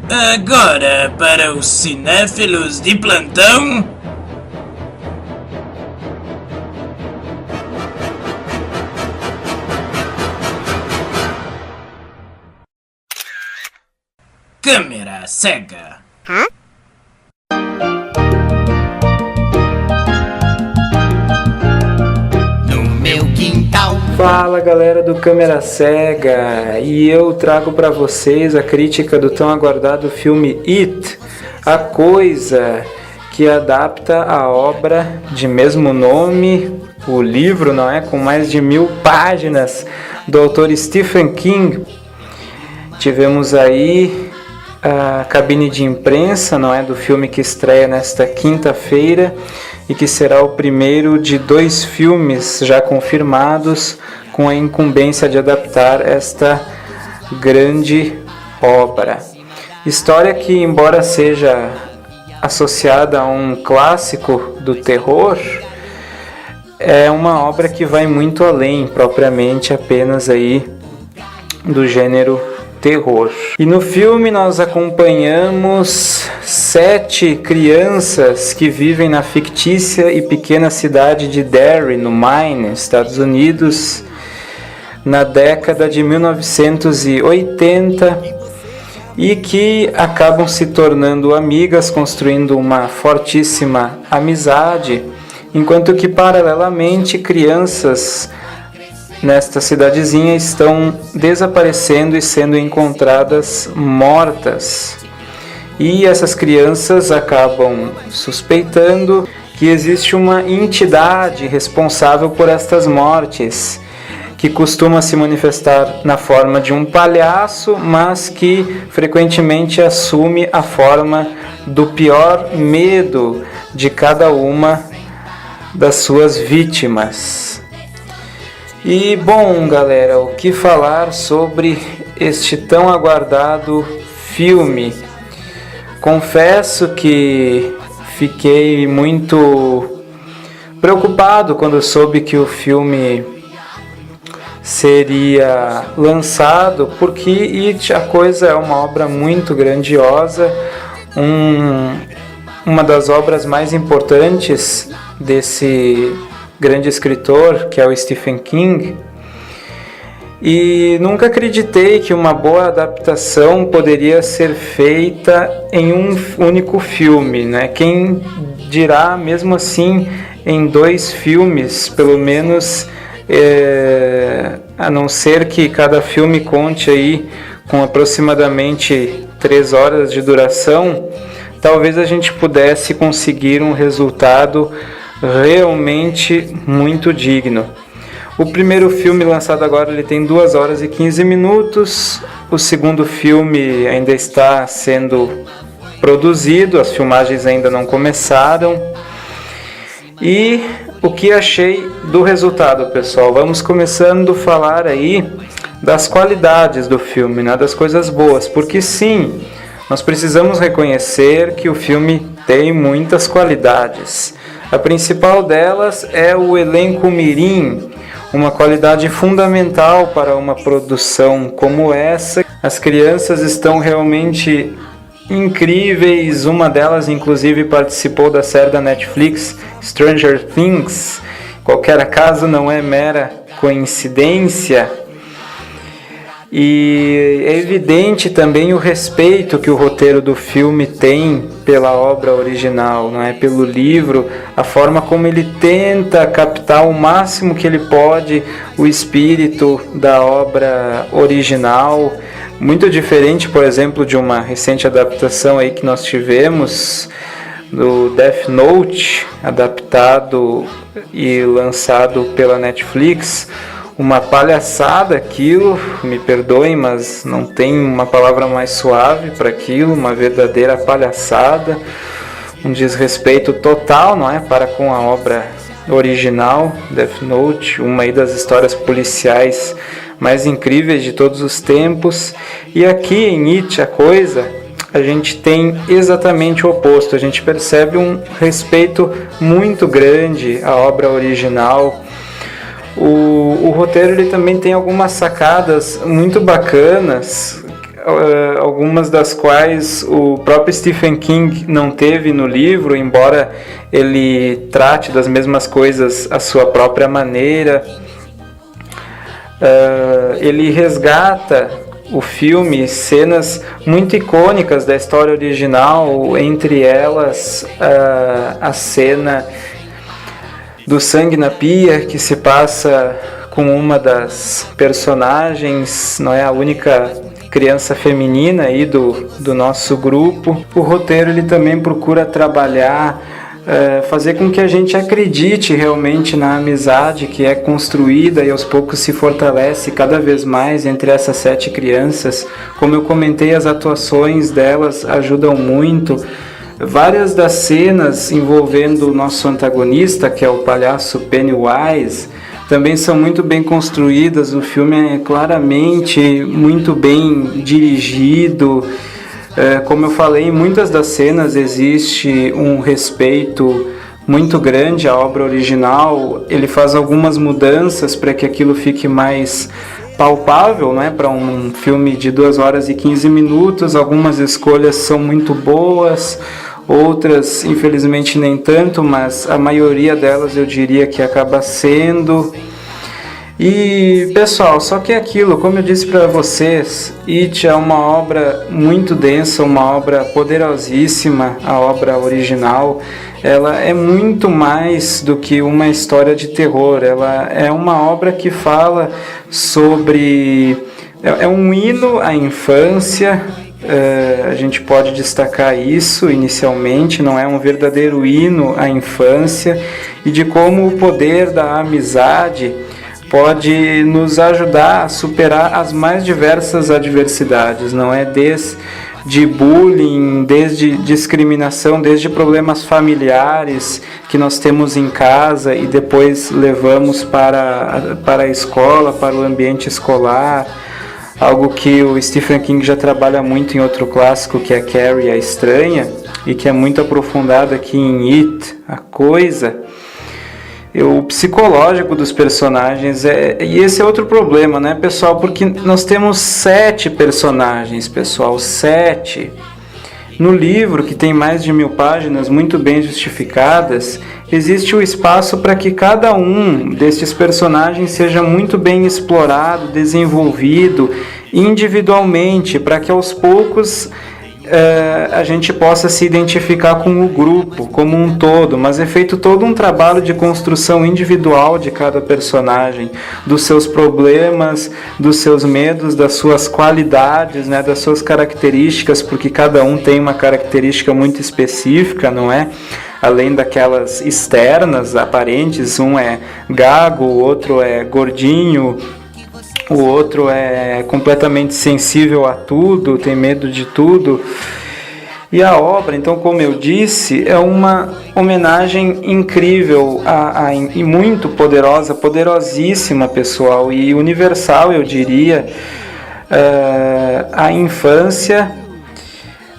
Agora, para os cinéfilos de plantão... Câmera cega. Hã? No meu quintal. Fala galera do Câmera Cega, e eu trago para vocês a crítica do tão aguardado filme It, A Coisa, que adapta a obra de mesmo nome, o livro, não é? Com mais de 1000 páginas, do autor Stephen King. Tivemos aí a cabine de imprensa, não é, do filme que estreia nesta quinta-feira e que será o primeiro de 2 filmes já confirmados com a incumbência de adaptar esta grande obra. História que, embora seja associada a um clássico do terror, é uma obra que vai muito além, propriamente apenas aí do gênero terror. E no filme nós acompanhamos 7 crianças que vivem na fictícia e pequena cidade de Derry, no Maine, Estados Unidos, na década de 1980, e que acabam se tornando amigas, construindo uma fortíssima amizade, enquanto que paralelamente crianças nesta cidadezinha estão desaparecendo e sendo encontradas mortas. E essas crianças acabam suspeitando que existe uma entidade responsável por estas mortes, que costuma se manifestar na forma de um palhaço, mas que frequentemente assume a forma do pior medo de cada uma das suas vítimas. E bom, galera, o que falar sobre este tão aguardado filme? Confesso que fiquei muito preocupado quando soube que o filme seria lançado, porque It, A Coisa, é uma obra muito grandiosa, uma das obras mais importantes desse grande escritor, que é o Stephen King, e nunca acreditei que uma boa adaptação poderia ser feita em um único filme, né? Quem dirá, mesmo assim, em 2 filmes, pelo menos, a não ser que cada filme conte aí com aproximadamente 3 horas de duração, talvez a gente pudesse conseguir um resultado realmente muito digno. O primeiro filme lançado agora, ele tem 2 horas e 15 minutos. O segundo filme ainda está sendo produzido, as filmagens ainda não começaram. E o que achei do resultado, pessoal? Vamos começando a falar aí das qualidades do filme, né? Das coisas boas, porque sim, nós precisamos reconhecer que o filme tem muitas qualidades. A principal delas é o elenco mirim, uma qualidade fundamental para uma produção como essa. As crianças estão realmente incríveis, uma delas inclusive participou da série da Netflix Stranger Things. Qualquer acaso não é mera coincidência. E é evidente também o respeito que o roteiro do filme tem pela obra original, não é? Pelo livro, a forma como ele tenta captar o máximo que ele pode o espírito da obra original, muito diferente, por exemplo, de uma recente adaptação aí que nós tivemos do Death Note, adaptado e lançado pela Netflix. Uma palhaçada aquilo, me perdoem, mas não tem uma palavra mais suave para aquilo, uma verdadeira palhaçada, um desrespeito total, não é, para com a obra original, Death Note, uma aí das histórias policiais mais incríveis de todos os tempos. E aqui em It, A Coisa, a gente tem exatamente o oposto, a gente percebe um respeito muito grande à obra original. O roteiro ele também tem algumas sacadas muito bacanas, algumas das quais o próprio Stephen King não teve no livro, embora ele trate das mesmas coisas à sua própria maneira. Ele resgata o filme cenas muito icônicas da história original, entre elas a cena do sangue na pia, que se passa com uma das personagens, não é a única criança feminina aí do nosso grupo. O roteiro ele também procura trabalhar, fazer com que a gente acredite realmente na amizade que é construída e aos poucos se fortalece cada vez mais entre essas 7 crianças. Como eu comentei, as atuações delas ajudam muito. Várias das cenas envolvendo o nosso antagonista, que é o palhaço Pennywise, também são muito bem construídas. O filme é claramente muito bem dirigido. Como eu falei, em muitas das cenas existe um respeito muito grande à obra original. Ele faz algumas mudanças para que aquilo fique mais palpável, né, para um filme de 2 horas e 15 minutos. Algumas escolhas são muito boas, outras infelizmente nem tanto, mas a maioria delas eu diria que acaba sendo. E pessoal, só que é aquilo, como eu disse para vocês, It é uma obra muito densa, uma obra poderosíssima, a obra original. Ela é muito mais do que uma história de terror, ela é uma obra que fala sobre... é um hino à infância. A gente pode destacar isso inicialmente, não é um verdadeiro hino à infância, e de como o poder da amizade pode nos ajudar a superar as mais diversas adversidades, não é? Desde bullying, desde discriminação, desde problemas familiares que nós temos em casa e depois levamos para a escola, para o ambiente escolar. Algo que o Stephen King já trabalha muito em outro clássico, que é Carrie, a Estranha, e que é muito aprofundado aqui em It, a Coisa. O psicológico dos personagens, e esse é outro problema, né, pessoal? Porque nós temos 7 personagens, pessoal, 7. No livro, que tem mais de 1000 páginas, muito bem justificadas, existe o espaço para que cada um destes personagens seja muito bem explorado, desenvolvido individualmente, para que aos poucos a gente possa se identificar com o grupo como um todo, mas é feito todo um trabalho de construção individual de cada personagem, dos seus problemas, dos seus medos, das suas qualidades, né, das suas características, porque cada um tem uma característica muito específica, não é? Além daquelas externas, aparentes, um é gago, o outro é gordinho, o outro é completamente sensível a tudo, tem medo de tudo. E a obra, então, como eu disse, é uma homenagem incrível e muito poderosa, poderosíssima, pessoal, e universal, eu diria, à infância,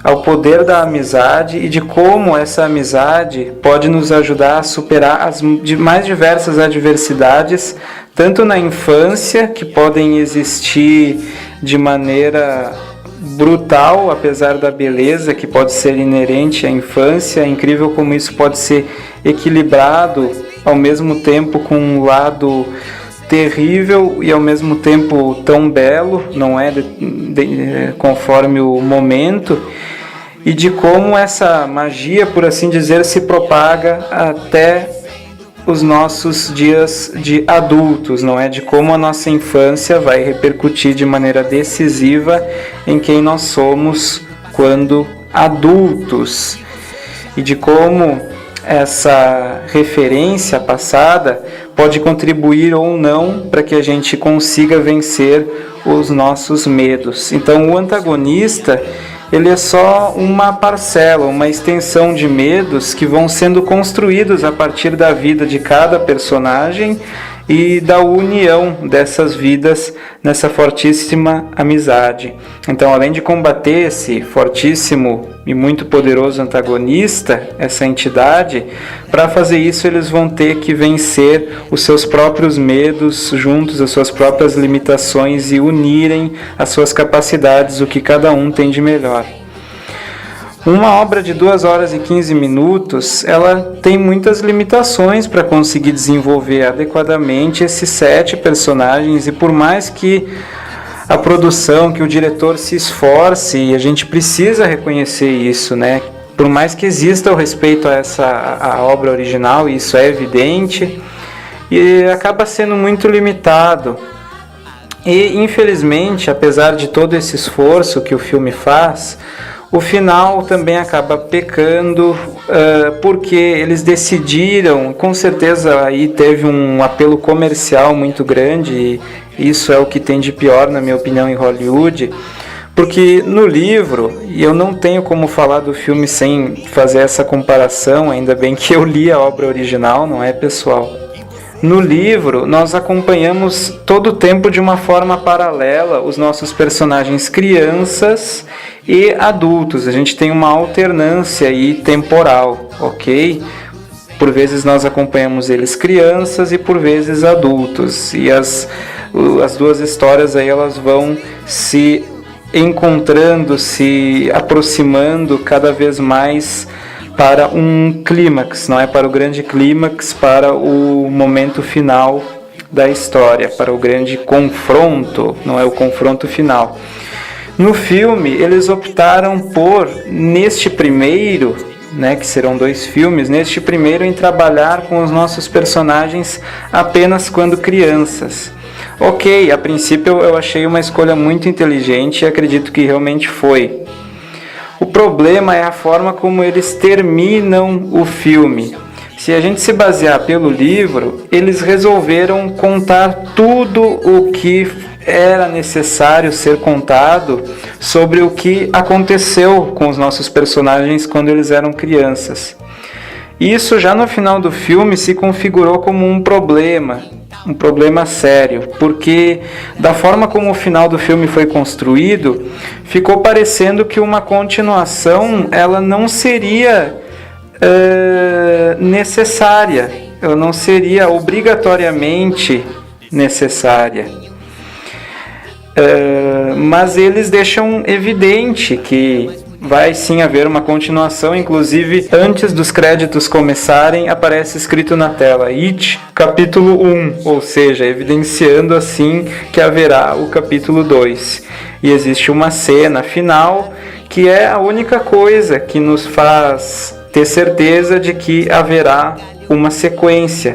ao poder da amizade e de como essa amizade pode nos ajudar a superar as mais diversas adversidades, tanto na infância, que podem existir de maneira brutal, apesar da beleza que pode ser inerente à infância. É incrível como isso pode ser equilibrado ao mesmo tempo com um lado terrível e ao mesmo tempo tão belo, não é? Conforme o momento, e de como essa magia, por assim dizer, se propaga até os nossos dias de adultos, não é? De como a nossa infância vai repercutir de maneira decisiva em quem nós somos quando adultos, e de como essa referência passada pode contribuir ou não para que a gente consiga vencer os nossos medos. Então, o antagonista, ele é só uma parcela, uma extensão de medos que vão sendo construídos a partir da vida de cada personagem e da união dessas vidas nessa fortíssima amizade. Então, além de combater esse fortíssimo e muito poderoso antagonista, essa entidade, para fazer isso eles vão ter que vencer os seus próprios medos juntos, as suas próprias limitações e unirem as suas capacidades, o que cada um tem de melhor. Uma obra de 2 horas e 15 minutos, ela tem muitas limitações para conseguir desenvolver adequadamente esses 7 personagens, e por mais que a produção, que o diretor se esforce, e a gente precisa reconhecer isso, né? Por mais que exista o respeito a obra original, e isso é evidente, e acaba sendo muito limitado. E infelizmente, apesar de todo esse esforço que o filme faz, o final também acaba pecando, porque eles decidiram, com certeza aí teve um apelo comercial muito grande, e isso é o que tem de pior, na minha opinião, em Hollywood, porque no livro, e eu não tenho como falar do filme sem fazer essa comparação, ainda bem que eu li a obra original, não é, pessoal? No livro, nós acompanhamos todo o tempo de uma forma paralela os nossos personagens crianças e adultos. A gente tem uma alternância aí temporal, ok? Por vezes nós acompanhamos eles crianças e por vezes adultos. E as duas histórias aí elas vão se encontrando, se aproximando cada vez mais para um clímax, não é? Para o grande clímax, para o momento final da história, para o grande confronto, não é o confronto final. No filme, eles optaram por, neste primeiro, né, que serão 2 filmes, neste primeiro em trabalhar com os nossos personagens apenas quando crianças. Ok, a princípio eu achei uma escolha muito inteligente e acredito que realmente foi. O problema é a forma como eles terminam o filme. Se a gente se basear pelo livro, eles resolveram contar tudo o que era necessário ser contado sobre o que aconteceu com os nossos personagens quando eles eram crianças. Isso já no final do filme se configurou como um problema sério, porque da forma como o final do filme foi construído, ficou parecendo que uma continuação ela não seria necessária, ela não seria obrigatoriamente necessária. Mas eles deixam evidente que vai sim haver uma continuação, inclusive antes dos créditos começarem aparece escrito na tela It, capítulo 1, ou seja, evidenciando assim que haverá o capítulo 2. E existe uma cena final que é a única coisa que nos faz ter certeza de que haverá uma sequência.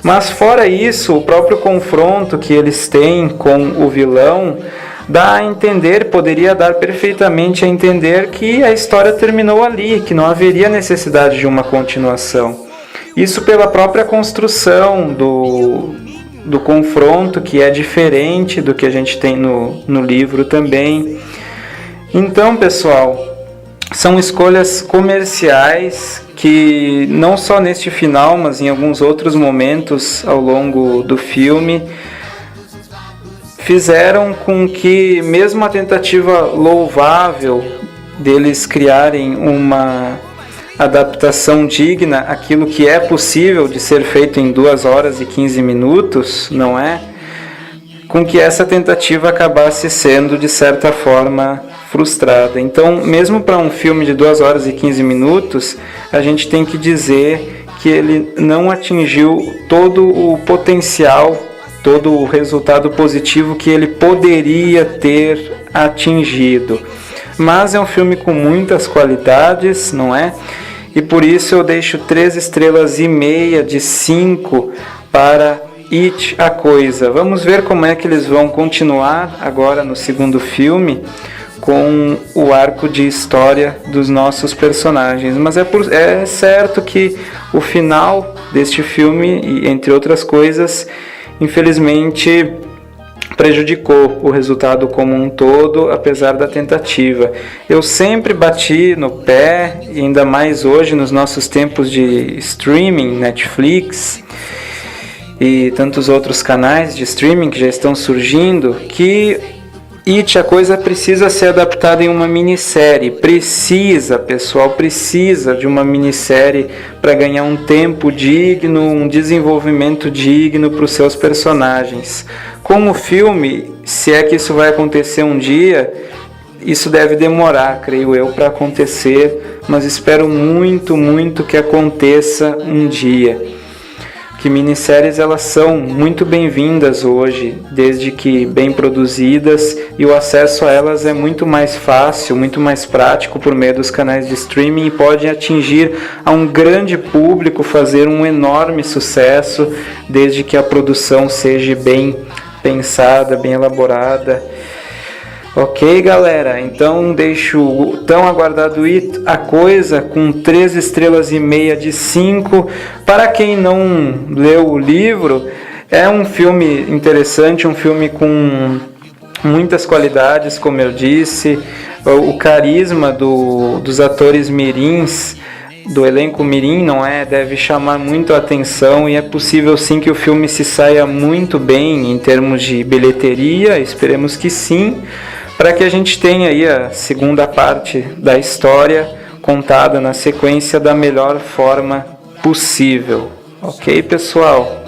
Mas fora isso, o próprio confronto que eles têm com o vilão dá a entender, poderia dar perfeitamente a entender que a história terminou ali, que não haveria necessidade de uma continuação. Isso pela própria construção do confronto, que é diferente do que a gente tem no livro também. Então, pessoal, são escolhas comerciais que não só neste final, mas em alguns outros momentos ao longo do filme, fizeram com que, mesmo a tentativa louvável deles criarem uma adaptação digna, aquilo que é possível de ser feito em 2 horas e 15 minutos, não é? Com que essa tentativa acabasse sendo, de certa forma, frustrada. Então, mesmo para um filme de 2 horas e 15 minutos, a gente tem que dizer que ele não atingiu todo o potencial, todo o resultado positivo que ele poderia ter atingido. Mas é um filme com muitas qualidades, não é? E por isso eu deixo 3,5 estrelas de 5 para It, a Coisa. Vamos ver como é que eles vão continuar agora no segundo filme com o arco de história dos nossos personagens. Mas é certo que o final deste filme, entre outras coisas, infelizmente prejudicou o resultado como um todo, apesar da tentativa. Eu sempre bati no pé, e ainda mais hoje nos nossos tempos de streaming, Netflix, e tantos outros canais de streaming que já estão surgindo, que It, a Coisa, precisa ser adaptada em uma minissérie. Pessoal, precisa de uma minissérie para ganhar um tempo digno, um desenvolvimento digno para os seus personagens. Com o filme, se é que isso vai acontecer um dia, isso deve demorar, creio eu, para acontecer, mas espero muito, muito que aconteça um dia. Que minisséries elas são muito bem-vindas hoje, desde que bem produzidas, e o acesso a elas é muito mais fácil, muito mais prático por meio dos canais de streaming e pode atingir a um grande público, fazer um enorme sucesso, desde que a produção seja bem pensada, bem elaborada. Ok, galera, então deixo o tão aguardado It, a Coisa, com 3,5 estrelas de 5. Para quem não leu o livro, é um filme interessante, um filme com muitas qualidades, como eu disse. O carisma dos atores mirins, do elenco mirim, deve chamar muito a atenção, e é possível sim que o filme se saia muito bem em termos de bilheteria, esperemos que sim, para que a gente tenha aí a segunda parte da história contada na sequência da melhor forma possível. Ok, pessoal?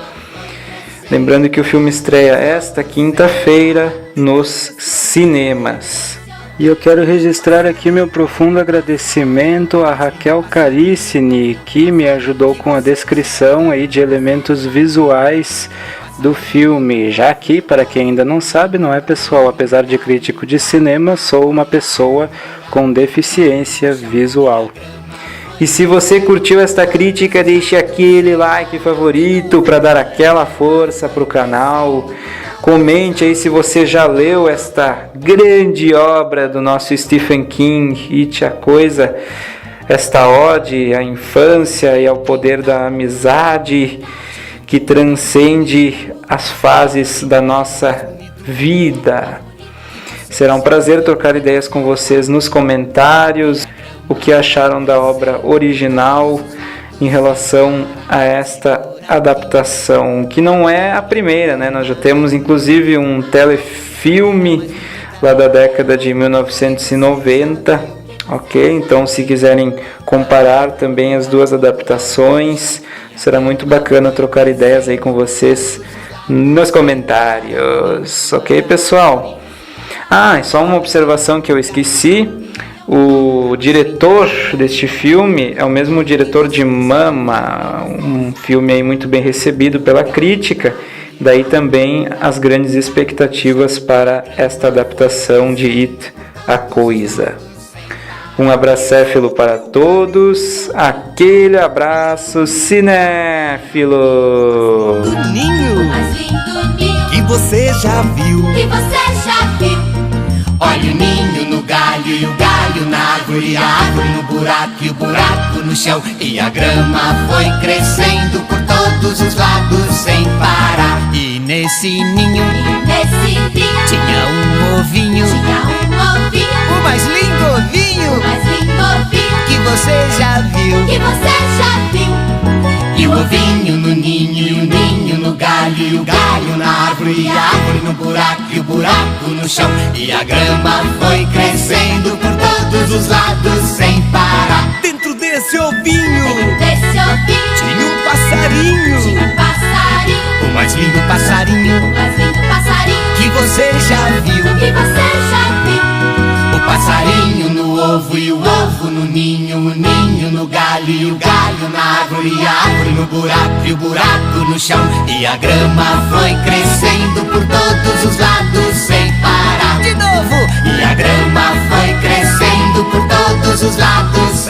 Lembrando que o filme estreia esta quinta-feira nos cinemas. E eu quero registrar aqui meu profundo agradecimento a Raquel Carissini, que me ajudou com a descrição aí de elementos visuais do filme, já que, para quem ainda não sabe, não é, pessoal, apesar de crítico de cinema, sou uma pessoa com deficiência visual. E se você curtiu esta crítica, deixe aquele like favorito para dar aquela força para o canal. Comente aí se você já leu esta grande obra do nosso Stephen King, It, a Coisa, esta ode à infância e ao poder da amizade que transcende as fases da nossa vida. Será um prazer trocar ideias com vocês nos comentários, o que acharam da obra original em relação a esta adaptação, que não é a primeira, né? Nós já temos inclusive um telefilme lá da década de 1990, ok? Então, se quiserem comparar também as duas adaptações, será muito bacana trocar ideias aí com vocês nos comentários, ok, pessoal? E só uma observação que eu esqueci: o diretor deste filme é o mesmo diretor de Mama, um filme aí muito bem recebido pela crítica, daí também as grandes expectativas para esta adaptação de It, a Coisa. Um abracéfilo para todos, aquele abraço cinéfilo. O ninho, mais lindo ninho que você já viu. Olha o ninho no galho e o galho na árvore, e a árvore no buraco e o buraco no chão. E a grama foi crescendo por todos os lados sem parar. E nesse ninho Tinha um ovinho, o mais lindo ovinho que você já viu. E o ovinho no ninho, e o ninho no galho, e o galho na árvore, e a árvore no buraco, e o buraco no chão. E a grama foi crescendo por todos os lados sem parar. Dentro desse ovinho tinha um Tinha passarinho, o mais lindo passarinho que você já viu. O passarinho no ovo, e o ovo no ninho, o ninho no galho, e o galho na árvore, e a árvore no buraco, e o buraco no chão. E a grama foi crescendo por todos os lados sem parar. De novo! E a grama foi crescendo por todos os lados